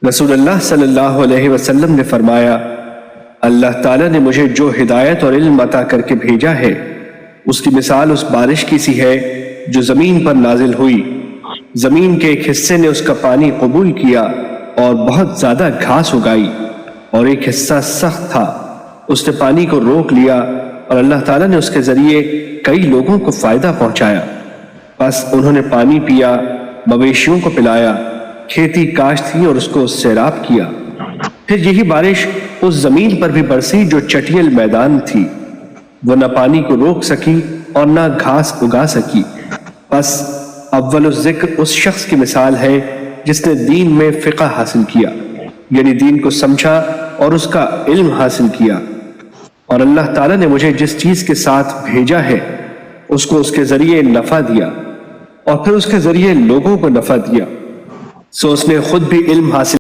رسول اللہ صلی اللہ علیہ وسلم نے فرمایا، اللہ تعالیٰ نے مجھے جو ہدایت اور علم عطا کر کے بھیجا ہے اس کی مثال اس بارش کی سی ہے جو زمین پر نازل ہوئی۔ زمین کے ایک حصے نے اس کا پانی قبول کیا اور بہت زیادہ گھاس اگائی، اور ایک حصہ سخت تھا، اس نے پانی کو روک لیا اور اللہ تعالیٰ نے اس کے ذریعے کئی لوگوں کو فائدہ پہنچایا۔ بس انہوں نے پانی پیا، مویشیوں کو پلایا، کھیتی کاشت کی اور اس کو سیراب کیا۔ پھر یہی بارش اس زمین پر بھی برسی جو چٹیل میدان تھی، وہ نہ پانی کو روک سکی اور نہ گھاس اگا سکی۔ بس اول الذکر اس شخص کی مثال ہے جس نے دین میں فقہ حاصل کیا، یعنی دین کو سمجھا اور اس کا علم حاصل کیا، اور اللہ تعالیٰ نے مجھے جس چیز کے ساتھ بھیجا ہے اس کو اس کے ذریعے نفع دیا اور پھر اس کے ذریعے لوگوں کو نفع دیا، سو اس نے خود بھی علم حاصل